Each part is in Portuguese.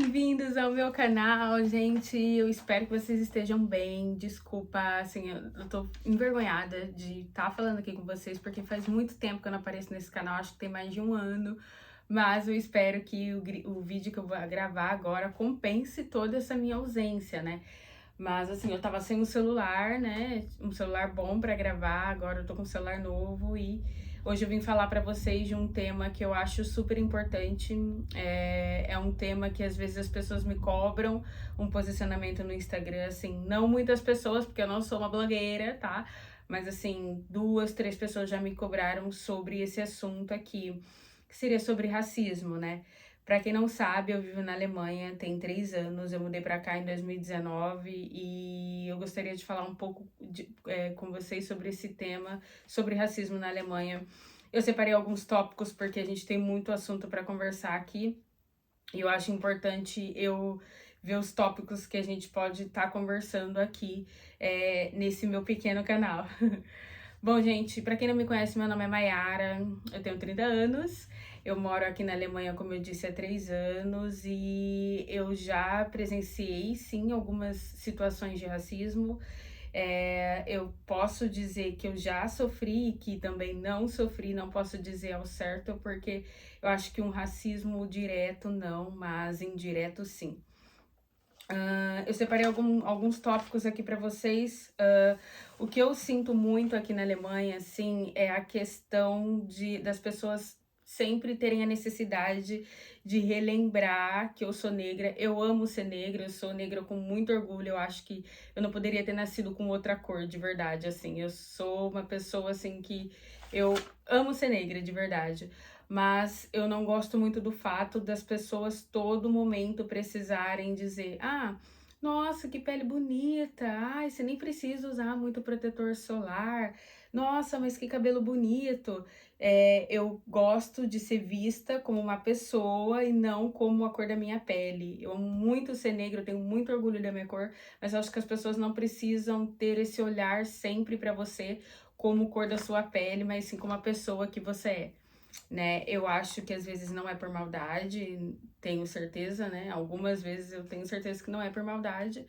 Bem-vindos ao meu canal, gente. Eu espero que vocês estejam bem. Desculpa, assim, eu tô envergonhada de estar falando aqui com vocês, porque faz muito tempo que eu não apareço nesse canal, acho que tem mais de um ano. Mas eu espero que o vídeo que eu vou gravar agora compense toda essa minha ausência, né? Mas assim, eu tava sem um celular, né? Um celular bom pra gravar, agora eu tô com um celular novo e hoje eu vim falar pra vocês de um tema que eu acho super importante. É um tema que às vezes as pessoas me cobram um posicionamento no Instagram, assim, não muitas pessoas, porque eu não sou uma blogueira, tá? Mas assim, 2, 3 pessoas já me cobraram sobre esse assunto aqui, que seria sobre racismo, né? Pra quem não sabe, eu vivo na Alemanha, tem 3 anos, eu mudei pra cá em 2019 e eu gostaria de falar um pouco com vocês sobre esse tema, sobre racismo na Alemanha. Eu separei alguns tópicos porque a gente tem muito assunto para conversar aqui e eu acho importante eu ver os tópicos que a gente pode estar conversando aqui nesse meu pequeno canal. Bom, gente, para quem não me conhece, meu nome é Mayara, eu tenho 30 anos, eu moro aqui na Alemanha, como eu disse, há 3 anos e eu já presenciei, sim, algumas situações de racismo. Eu posso dizer que eu já sofri e que também não sofri, não posso dizer ao certo, porque eu acho que um racismo direto não, mas indireto sim. Eu separei alguns tópicos aqui para vocês. O que eu sinto muito aqui na Alemanha, assim, é a questão das pessoas sempre terem a necessidade de relembrar que eu sou negra. Eu amo ser negra, eu sou negra com muito orgulho. Eu acho que eu não poderia ter nascido com outra cor, de verdade, assim. Eu sou uma pessoa, assim, que eu amo ser negra, de verdade. Mas eu não gosto muito do fato das pessoas todo momento precisarem dizer: "Ah, nossa, que pele bonita. Ai, você nem precisa usar muito protetor solar. Nossa, mas que cabelo bonito". Eu gosto de ser vista como uma pessoa e não como a cor da minha pele. Eu amo muito ser negra, eu tenho muito orgulho da minha cor, mas eu acho que as pessoas não precisam ter esse olhar sempre para você como cor da sua pele, mas sim como a pessoa que você é, né? Eu acho que às vezes não é por maldade, tenho certeza, né? Algumas vezes eu tenho certeza que não é por maldade.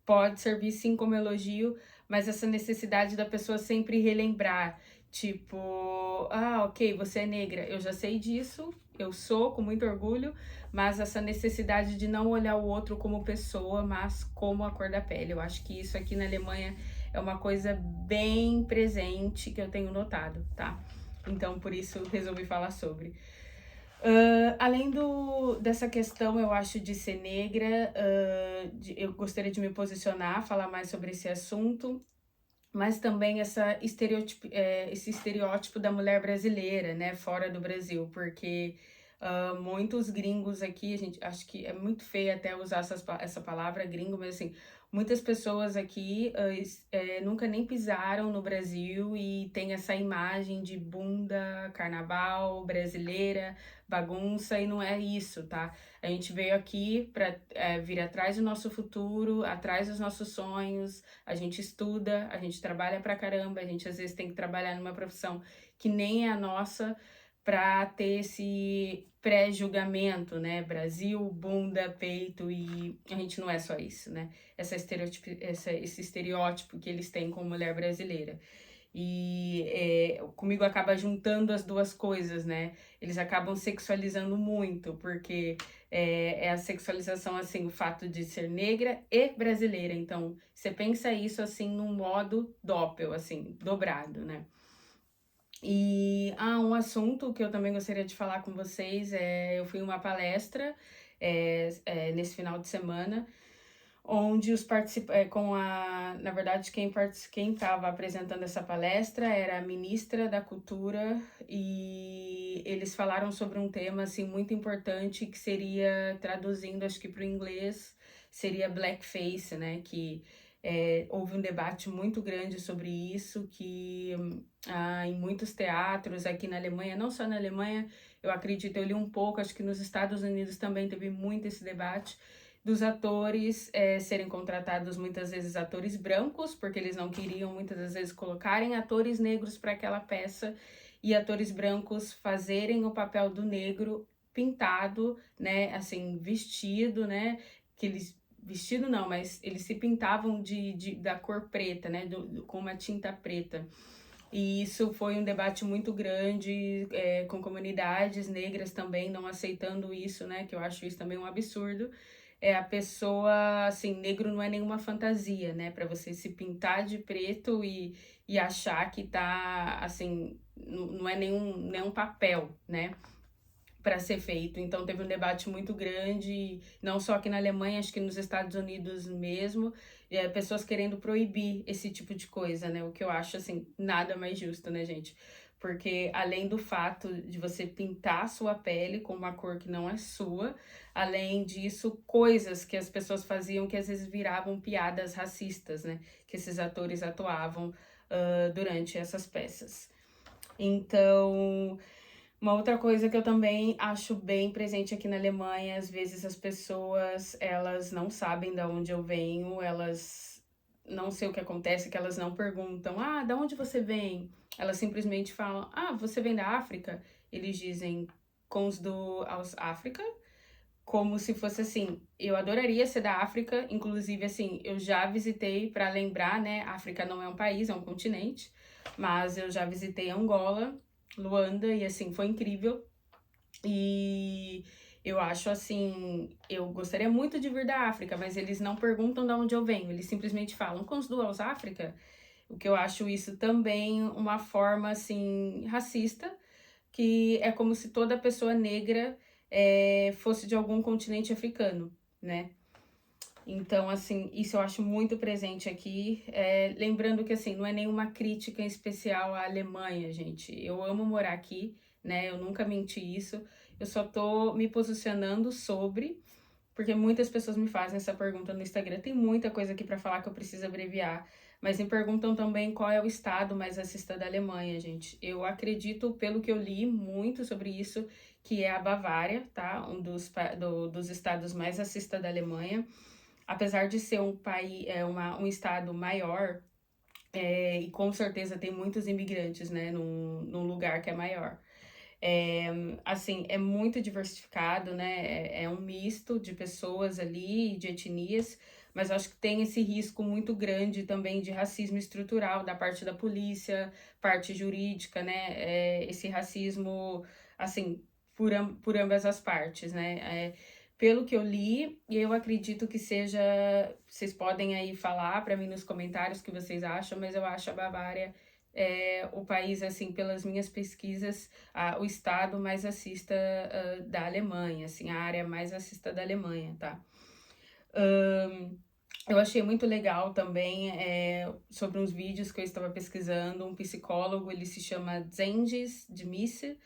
Pode servir sim como elogio, mas essa necessidade da pessoa sempre relembrar, tipo, ah, ok, você é negra, eu já sei disso, eu sou com muito orgulho, mas essa necessidade de não olhar o outro como pessoa, mas como a cor da pele. Eu acho que isso aqui na Alemanha é uma coisa bem presente que eu tenho notado, tá? Então, por isso, resolvi falar sobre. Além dessa questão, eu acho, de ser negra, eu gostaria de me posicionar, falar mais sobre esse assunto, mas também esse estereótipo da mulher brasileira, né, fora do Brasil, porque muitos gringos aqui, a gente acho que é muito feio até usar essa palavra gringo, mas assim, muitas pessoas aqui nunca nem pisaram no Brasil e tem essa imagem de bunda, carnaval, brasileira, bagunça, e não é isso, tá? A gente veio aqui para vir atrás do nosso futuro, atrás dos nossos sonhos, a gente estuda, a gente trabalha pra caramba, a gente às vezes tem que trabalhar numa profissão que nem é a nossa para ter esse pré-julgamento, né? Brasil, bunda, peito, e a gente não é só isso, né? Esse estereótipo que eles têm com mulher brasileira. E comigo acaba juntando as duas coisas, né? Eles acabam sexualizando muito, porque é a sexualização, assim, o fato de ser negra e brasileira. Então, você pensa isso, assim, num modo doppel, assim, dobrado, né? E um assunto que eu também gostaria de falar com vocês eu fui em uma palestra nesse final de semana, onde os participantes, na verdade, quem estava apresentando essa palestra era a ministra da Cultura e eles falaram sobre um tema assim muito importante que seria, traduzindo acho que para o inglês, seria blackface, né? Que houve um debate muito grande sobre isso, que em muitos teatros aqui na Alemanha, não só na Alemanha, eu acredito, eu li um pouco, acho que nos Estados Unidos também teve muito esse debate, dos atores serem contratados muitas vezes atores brancos, porque eles não queriam muitas das vezes colocarem atores negros para aquela peça, e atores brancos fazerem o papel do negro pintado, né, assim, vestido, né, que eles vestido não, mas eles se pintavam da cor preta, né, com uma tinta preta. E isso foi um debate muito grande, com comunidades negras também não aceitando isso, né, que eu acho isso também um absurdo. É a pessoa, assim, negro não é nenhuma fantasia, né, para você se pintar de preto e achar que tá, assim, não é nenhum papel, né, para ser feito. Então teve um debate muito grande, não só aqui na Alemanha, acho que nos Estados Unidos mesmo, pessoas querendo proibir esse tipo de coisa, né? O que eu acho, assim, nada mais justo, né, gente? Porque além do fato de você pintar a sua pele com uma cor que não é sua, além disso, coisas que as pessoas faziam que às vezes viravam piadas racistas, né? Que esses atores atuavam durante essas peças. Então, uma outra coisa que eu também acho bem presente aqui na Alemanha, às vezes as pessoas, elas não sabem de onde eu venho, elas não sei o que acontece, que elas não perguntam, ah, da onde você vem? Elas simplesmente falam, ah, você vem da África? Eles dizem, cons do aus África, como se fosse assim, eu adoraria ser da África, inclusive assim, eu já visitei, para lembrar, né, a África não é um país, é um continente, mas eu já visitei Angola, Luanda, e assim, foi incrível. E eu acho assim, eu gostaria muito de vir da África, mas eles não perguntam de onde eu venho, eles simplesmente falam, com os duas África, o que eu acho isso também uma forma assim racista, que é como se toda pessoa negra fosse de algum continente africano, né? Então, assim, isso eu acho muito presente aqui. Lembrando que, assim, não é nenhuma crítica em especial à Alemanha, gente. Eu amo morar aqui, né? Eu nunca menti isso. Eu só tô me posicionando sobre, porque muitas pessoas me fazem essa pergunta no Instagram. Tem muita coisa aqui para falar que eu preciso abreviar, mas me perguntam também qual é o estado mais racista da Alemanha, gente. Eu acredito, pelo que eu li muito sobre isso, que é a Bavária, tá? Um dos estados mais racistas da Alemanha. Apesar de ser um país, um estado maior, e com certeza tem muitos imigrantes, né, num lugar que é maior. É, assim, é muito diversificado, né? É um misto de pessoas ali, de etnias, mas acho que tem esse risco muito grande também de racismo estrutural da parte da polícia, parte jurídica, né? Esse racismo, assim, por ambas as partes, né? Pelo que eu li, e eu acredito que seja. Vocês podem aí falar para mim nos comentários o que vocês acham, mas eu acho a Bavária o país, assim, pelas minhas pesquisas, o estado mais racista da Alemanha, assim, a área mais racista da Alemanha, tá? Eu achei muito legal também sobre uns vídeos que eu estava pesquisando, um psicólogo, ele se chama Zengiz Dmisse,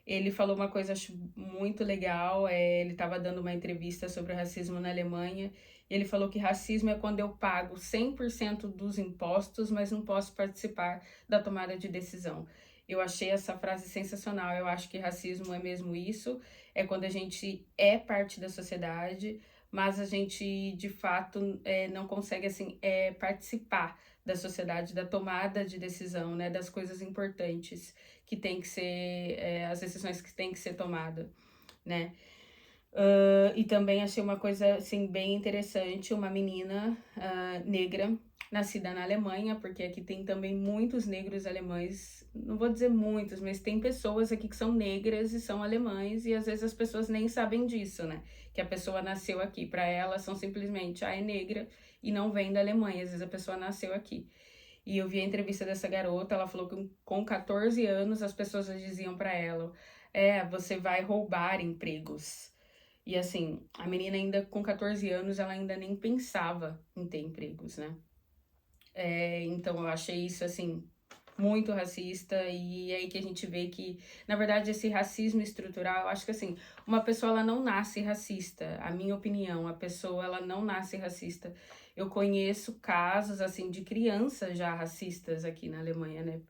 ele falou uma coisa, acho muito legal, ele estava dando uma entrevista sobre o racismo na Alemanha, e ele falou que racismo é quando eu pago 100% dos impostos, mas não posso participar da tomada de decisão. Eu achei essa frase sensacional, eu acho que racismo é mesmo isso, é quando a gente é parte da sociedade, mas a gente, de fato, não consegue, assim, participar da sociedade, da tomada de decisão, né, das coisas importantes que tem que ser, as decisões que tem que ser tomada, né. E também achei uma coisa, assim, bem interessante, uma menina negra, nascida na Alemanha, porque aqui tem também muitos negros alemães, não vou dizer muitos, mas tem pessoas aqui que são negras e são alemães, e às vezes as pessoas nem sabem disso, né? Que a pessoa nasceu aqui. Para elas são simplesmente, é negra e não vem da Alemanha, às vezes a pessoa nasceu aqui. E eu vi a entrevista dessa garota, ela falou que com 14 anos as pessoas diziam para ela, você vai roubar empregos. E assim, a menina ainda com 14 anos, ela ainda nem pensava em ter empregos, né? Então eu achei isso, assim, muito racista, e aí que a gente vê que, na verdade, esse racismo estrutural, eu acho que assim, uma pessoa ela não nasce racista, a minha opinião, a pessoa ela não nasce racista. Eu conheço casos assim de crianças já racistas aqui na Alemanha, né?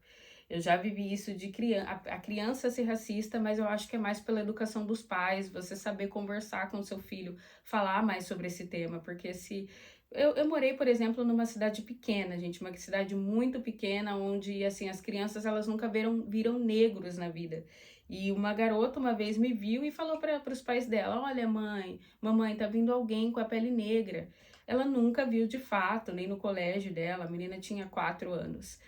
Eu já vivi isso de criança, a criança ser racista, mas eu acho que é mais pela educação dos pais, você saber conversar com o seu filho, falar mais sobre esse tema, porque se eu morei, por exemplo, numa cidade pequena, gente, uma cidade muito pequena, onde, assim, as crianças, elas nunca viram negros na vida. E uma garota uma vez me viu e falou para os pais dela: olha, mamãe, tá vindo alguém com a pele negra. Ela nunca viu de fato, nem no colégio dela, a menina tinha 4 anos.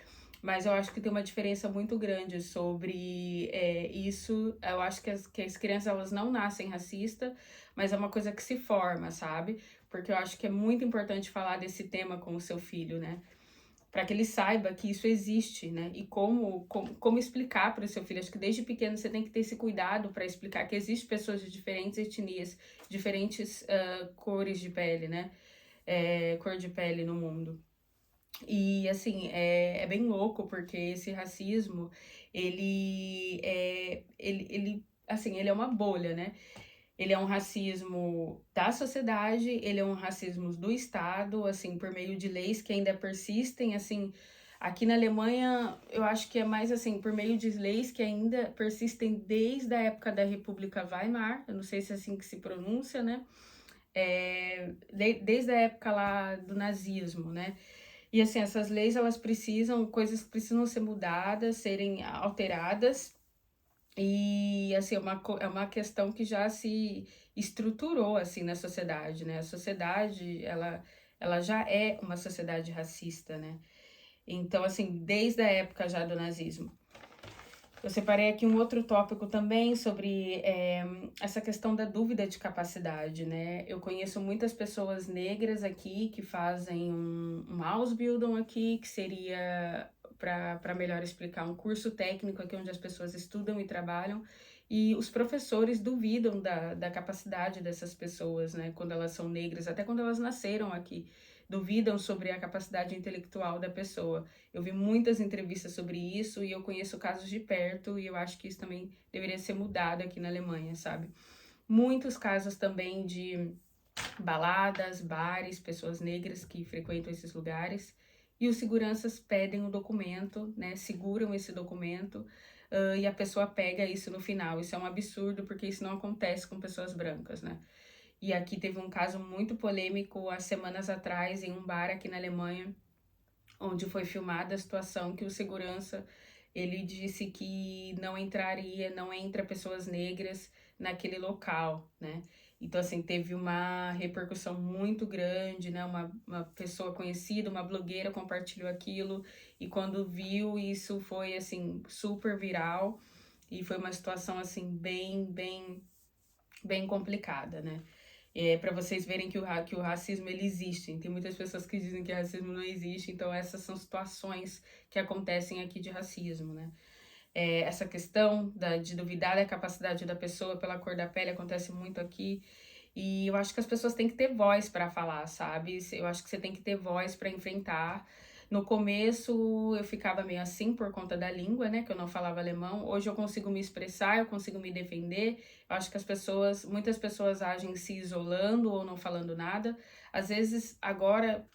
Mas eu acho que tem uma diferença muito grande sobre isso. Eu acho que as crianças elas não nascem racistas, mas é uma coisa que se forma, sabe? Porque eu acho que é muito importante falar desse tema com o seu filho, né? Para que ele saiba que isso existe, né? E como explicar para o seu filho. Acho que desde pequeno você tem que ter esse cuidado para explicar que existem pessoas de diferentes etnias, diferentes cores de pele, né? Cor de pele no mundo. E assim, é bem louco porque esse racismo, assim, ele é uma bolha, né? Ele é um racismo da sociedade, ele é um racismo do Estado, assim, por meio de leis que ainda persistem, assim, aqui na Alemanha, eu acho que é mais assim, por meio de leis que ainda persistem desde a época da República Weimar, eu não sei se é assim que se pronuncia, né? Desde a época lá do nazismo, né? E assim, essas leis, elas precisam, coisas precisam ser mudadas, serem alteradas, e assim, é uma questão que já se estruturou assim na sociedade, né? A sociedade, ela já é uma sociedade racista, né? Então, assim, desde a época já do nazismo. Eu separei aqui um outro tópico também sobre essa questão da dúvida de capacidade, né? Eu conheço muitas pessoas negras aqui que fazem um Ausbildung aqui, que seria, para melhor explicar, um curso técnico aqui onde as pessoas estudam e trabalham, e os professores duvidam da capacidade dessas pessoas, né? Quando elas são negras, até quando elas nasceram aqui, duvidam sobre a capacidade intelectual da pessoa. Eu vi muitas entrevistas sobre isso e eu conheço casos de perto e eu acho que isso também deveria ser mudado aqui na Alemanha, sabe? Muitos casos também de baladas, bares, pessoas negras que frequentam esses lugares e os seguranças pedem o documento, né? Seguram esse documento e a pessoa pega isso no final. Isso é um absurdo porque isso não acontece com pessoas brancas, né? E aqui teve um caso muito polêmico há semanas atrás em um bar aqui na Alemanha, onde foi filmada a situação que o segurança ele disse que não entra pessoas negras naquele local, né? Então, assim, teve uma repercussão muito grande, né? Uma pessoa conhecida, uma blogueira compartilhou aquilo e quando viu, isso foi, assim, super viral e foi uma situação, assim, bem complicada, né? Para vocês verem que o racismo ele existe. Tem muitas pessoas que dizem que racismo não existe, então essas são situações que acontecem aqui de racismo, né? Essa questão de duvidar da capacidade da pessoa pela cor da pele acontece muito aqui. E eu acho que as pessoas têm que ter voz para falar, sabe? Eu acho que você tem que ter voz para enfrentar. No começo eu ficava meio assim por conta da língua, né? Que eu não falava alemão. Hoje eu consigo me expressar, eu consigo me defender. Eu acho que muitas pessoas agem se isolando ou não falando nada. Às vezes, agora,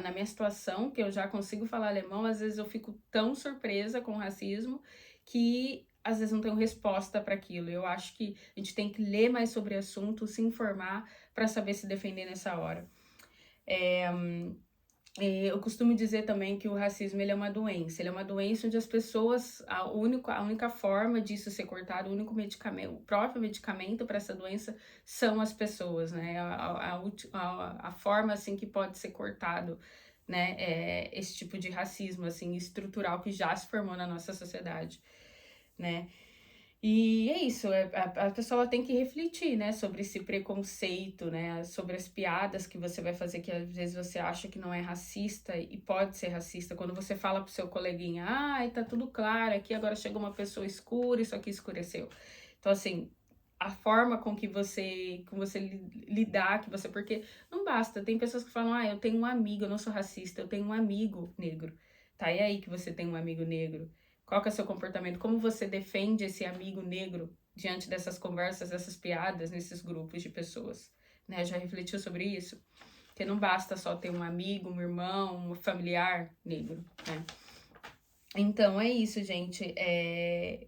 na minha situação, que eu já consigo falar alemão, às vezes eu fico tão surpresa com o racismo que às vezes não tenho resposta para aquilo. Eu acho que a gente tem que ler mais sobre o assunto, se informar para saber se defender nessa hora. Eu costumo dizer também que o racismo ele é uma doença. Ele é uma doença onde as pessoas, a única forma disso ser cortado, o único medicamento, o próprio medicamento para essa doença são as pessoas, né? A forma assim que pode ser cortado, né? Esse tipo de racismo assim estrutural que já se formou na nossa sociedade, né? E é isso, a pessoa tem que refletir, né, sobre esse preconceito, né, sobre as piadas que você vai fazer, que às vezes você acha que não é racista e pode ser racista. Quando você fala pro seu coleguinha, ai, tá tudo claro, aqui agora chegou uma pessoa escura, isso aqui escureceu. Então, assim, a forma com você lidar, porque não basta, tem pessoas que falam, ah, eu tenho um amigo, eu não sou racista, eu tenho um amigo negro. Tá, e aí que você tem um amigo negro? Qual que é o seu comportamento? Como você defende esse amigo negro diante dessas conversas, dessas piadas, nesses grupos de pessoas? Né? Já refletiu sobre isso? Porque não basta só ter um amigo, um irmão, um familiar negro, né? Então, é isso, gente.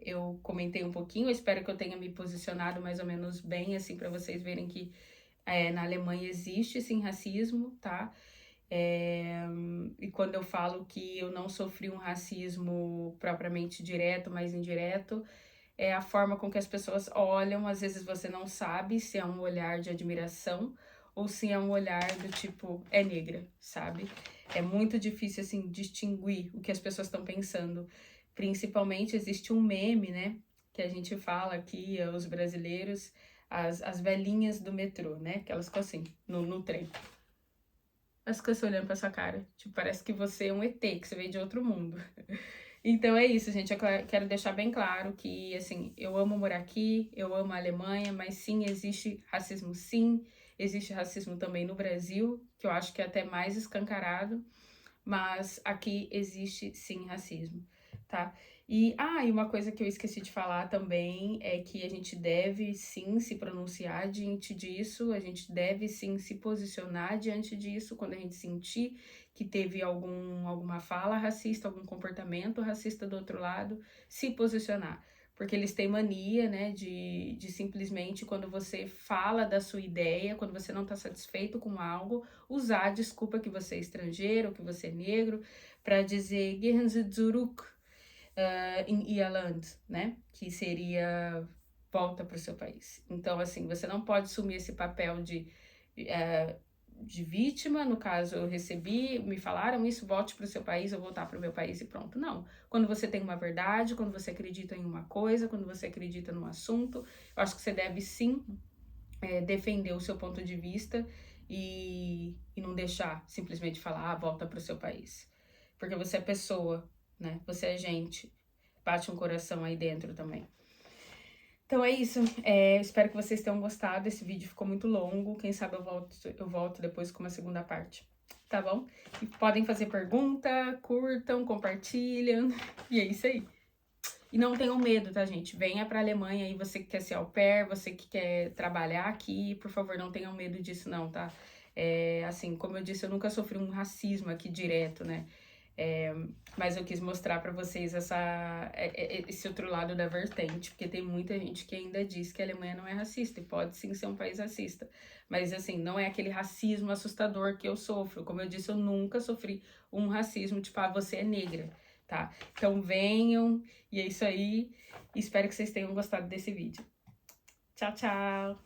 Eu comentei um pouquinho, eu espero que eu tenha me posicionado mais ou menos bem, assim, para vocês verem que na Alemanha existe, sim, racismo, tá? E quando eu falo que eu não sofri um racismo propriamente direto, mas indireto, é a forma com que as pessoas olham. Às vezes você não sabe se é um olhar de admiração ou se é um olhar do tipo, é negra, sabe? É muito difícil, assim, distinguir o que as pessoas estão pensando. Principalmente, existe um meme, né, que a gente fala aqui, os brasileiros, as velhinhas do metrô, né, que elas ficam assim, no trem. Elas ficam assim, olhando pra sua cara, tipo, parece que você é um ET, que você veio de outro mundo. Então é isso, gente. Eu quero deixar bem claro que, assim, eu amo morar aqui, eu amo a Alemanha, mas sim, existe racismo, sim. Existe racismo também no Brasil, que eu acho que é até mais escancarado, mas aqui existe sim racismo, tá? E uma coisa que eu esqueci de falar também é que a gente deve sim se pronunciar diante disso, a gente deve sim se posicionar diante disso quando a gente sentir que teve alguma fala racista, algum comportamento racista do outro lado, se posicionar. Porque eles têm mania, né, de simplesmente, quando você fala da sua ideia, quando você não está satisfeito com algo, usar a desculpa que você é estrangeiro, que você é negro, para dizer Gehen Sie zurück in Ihr Land, né? Que seria volta para o seu país. Então, assim, você não pode assumir esse papel de vítima. No caso, eu recebi, me falaram isso, volte para o seu país, eu voltar para o meu país e pronto. Não. Quando você tem uma verdade, quando você acredita em uma coisa, quando você acredita num assunto, eu acho que você deve sim defender o seu ponto de vista e não deixar simplesmente falar, volta para o seu país. Porque você é pessoa, né? Você é gente. Bate um coração aí dentro também. Então é isso. Espero que vocês tenham gostado. Esse vídeo ficou muito longo. Quem sabe eu volto depois com uma segunda parte. Tá bom? E podem fazer pergunta, curtam, compartilham. E é isso aí. E não tenham medo, tá, gente? Venha pra Alemanha aí, você que quer ser au pair, você que quer trabalhar aqui, por favor, não tenham medo disso não, tá? Assim, como eu disse, eu nunca sofri um racismo aqui direto, né? Mas eu quis mostrar pra vocês esse outro lado da vertente, porque tem muita gente que ainda diz que a Alemanha não é racista, e pode sim ser um país racista. Mas, assim, não é aquele racismo assustador que eu sofro. Como eu disse, eu nunca sofri um racismo, tipo, você é negra, tá? Então venham, e é isso aí. Espero que vocês tenham gostado desse vídeo. Tchau, tchau!